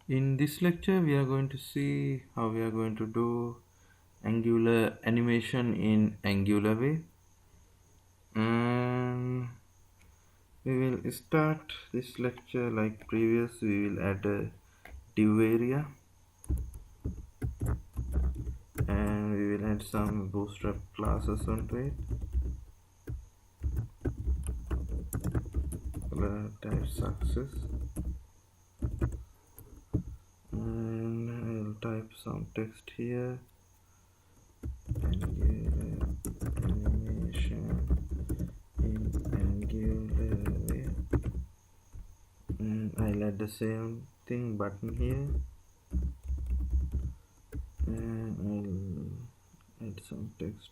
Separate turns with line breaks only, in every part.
In this lecture, we are going to see how we are going to do Angular animation in Angular way. And we will start this lecture like previous. We will add a div area and we will add some bootstrap classes onto it. Type success. And I will type some text here. Angular animation in Angular way. And I'll add the same thing button here, and I'll add some text.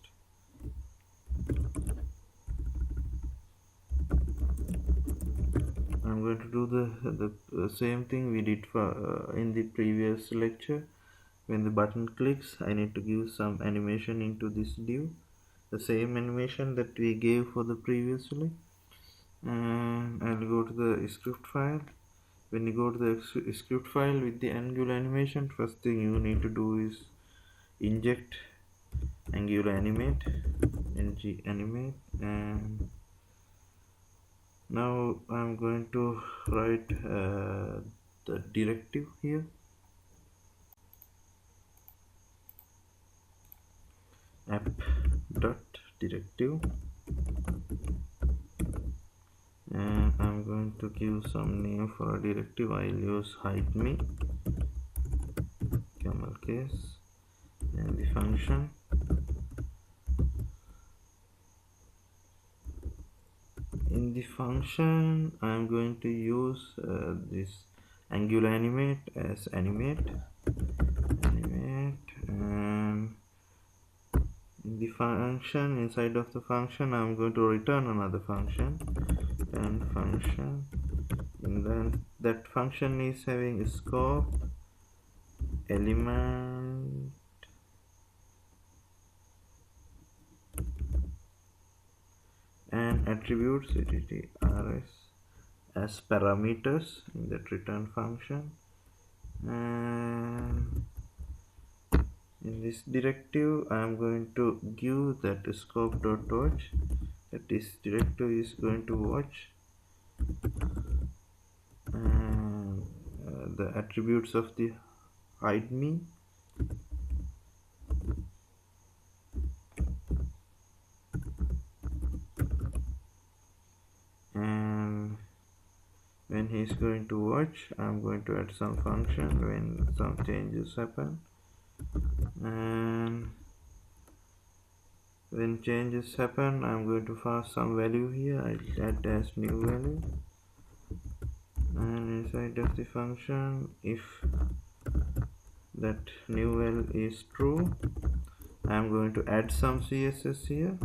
I'm going to do the same thing we did for in the previous lecture. When the button clicks, I need to give some animation into this div, the same animation that we gave for the previously. And I'll go to the script file. When you go to the script file with the Angular animation, first thing you need to do is inject Angular Animate, ng Animate, and now I'm going to write the directive here, app.directive, and I'm going to give some name for a directive. I'll use hide me, camel case, and the function. In the function, I'm going to use this Angular Animate as animate, and in the function, inside of the function, I'm going to return another function, and function, and then that function is having a scope, element, and attributes rs as parameters in that return function. And in this directive, I am going to give that scope.watch, that this directive is going to watch, and the attributes of the hide me, and when he is going to watch, I'm going to add some function when some changes happen, and when changes happen, I'm going to pass some value here. I'll add as new value, and inside of the function, if that new value is true, I'm going to add some CSS here.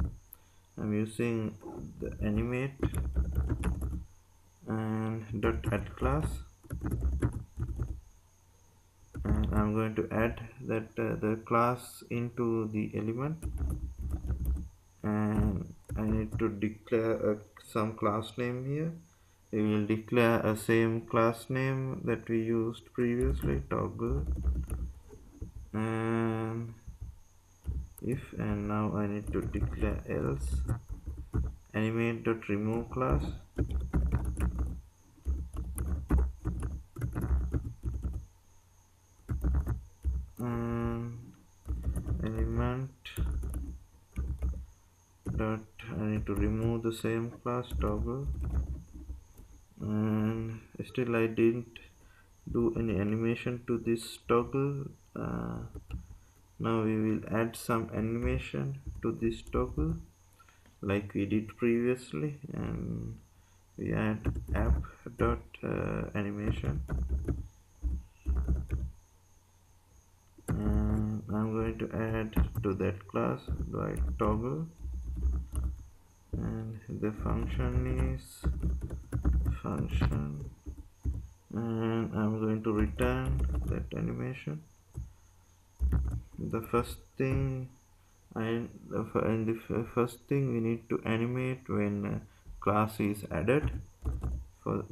I'm using the animate and dot add class, and I'm going to add that the class into the element, and I need to declare some class name here. We will declare a same class name that we used previously, toggle, and if, and now I need to declare else, animate.remove class, element dot, I need to remove the same class, toggle, and still I didn't do any animation to this toggle. Now we will add some animation to this toggle like we did previously, and we add app.animation, and I'm going to add to that class by toggle, and the function is function, and I'm going to return that animation. The first thing first thing we need to animate when class is added.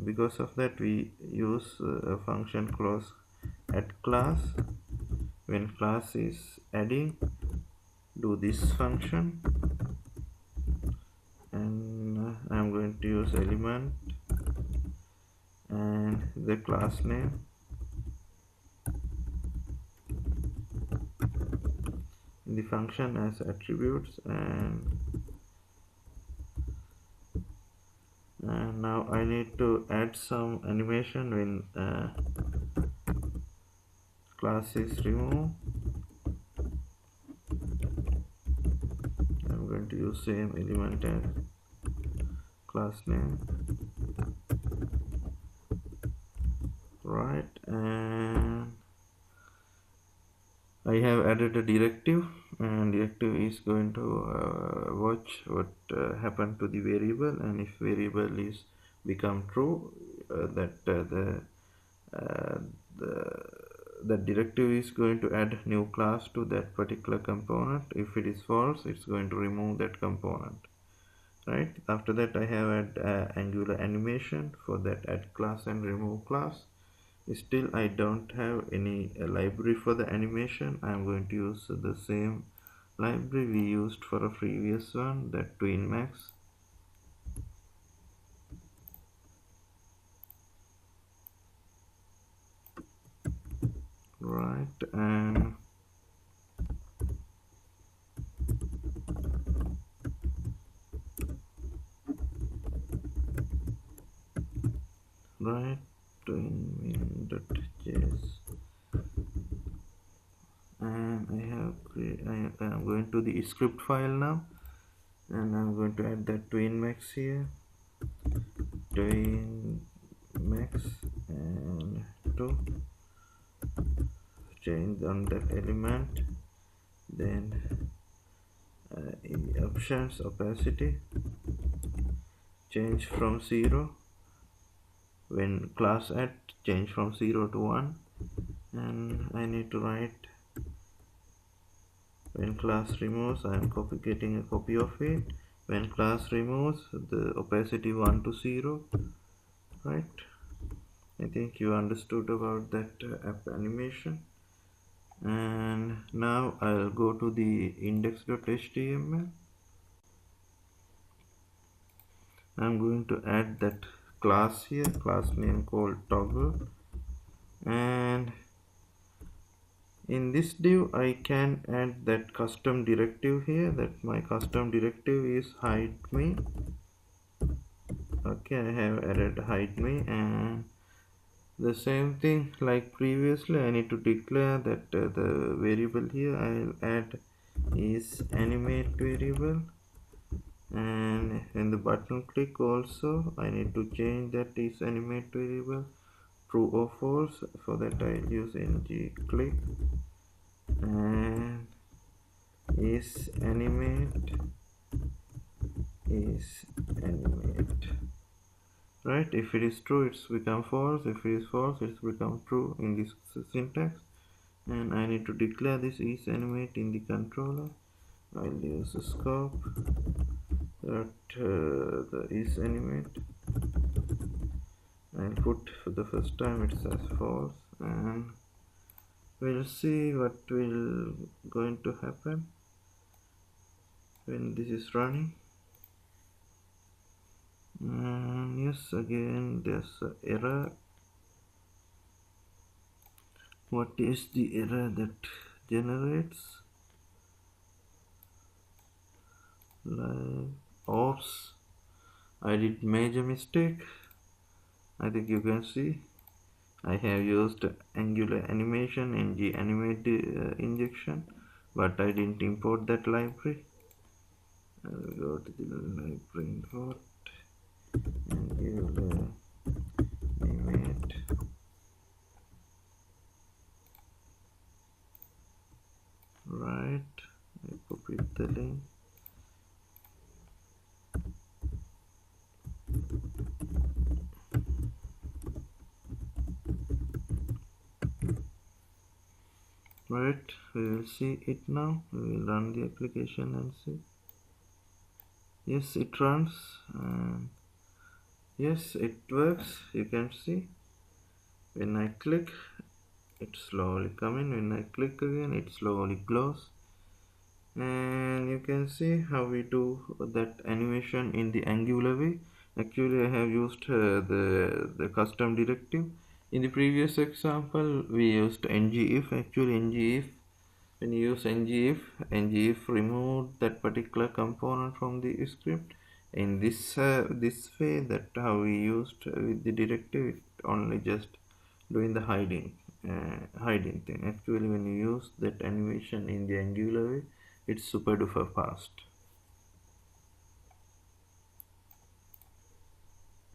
Because of that, we use a function called add class. When class is adding, do this function, and I'm going to use element and the class name, the function as attributes, and now I need to add some animation when class is removed. I'm going to use same element and class name, right? And I have added a directive, and directive is going to watch what happened to the variable, and if variable is become true, uh, the directive is going to add new class to that particular component. If it is false, it's going to remove that component, right? After that, I have add Angular animation for that add class and remove class. Still I don't have any library for the animation. I'm going to use the same library we used for a previous one, that TwinMax. Right, and right, twinmin.js, and I am going to the script file now, and I'm going to add that TwinMax here, TwinMax, and to change on that element, then in options opacity, change from 0 when class add, change from 0 to 1, and I need to write when class removes. I am getting a copy of it. When class removes, the opacity 1 to 0, right? I think you understood about that app animation. And now I'll go to the index.html. I'm going to add that class here, class name called toggle, and in this div I can add that custom directive here, that my custom directive is hide me. Okay, I have added hide me, and the same thing like previously, I need to declare that the variable here I'll add is animate variable, and in the button click also I need to change that is animate variable true or false. For that I'll use ng click, and is animate, right? If it is true, it's become false. If it is false, it's become true in this syntax. And I need to declare this is animate in the controller. I'll use the scope that the is animate. I'll put for the first time it says false, and we'll see what will going to happen when this is running. And yes, again there's an error. What is the error that generates? Like, oops, I did major mistake. I think you can see I have used Angular animation ng animate injection, but I didn't import that library. I will go to the library import Angular animate, right? I copied the link. Right, we will see it now. We will run the application and see. Yes, it runs, and yes, it works. You can see when I click, It slowly come in. When I click again, it slowly close. And you can see how we do that animation in the Angular way. Actually, I have used the custom directive. In the previous example, we used ngIf. Actually, ngIf, when you use ngIf removed that particular component from the script. In this way, that how we used with the directive, it only just doing the hiding thing. Actually, when you use that animation in the Angular way, it's super duper fast.